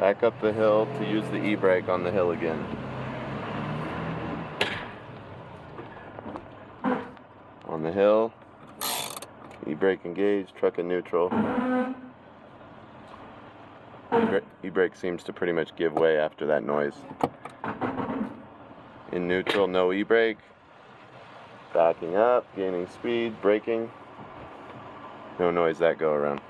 Back up the hill to use the e-brake on the hill again. On the hill, e-brake engaged, truck in neutral. E-brake seems to pretty much give way after that noise. In neutral, no e-brake. Backing up, gaining speed, braking. No noise that go around.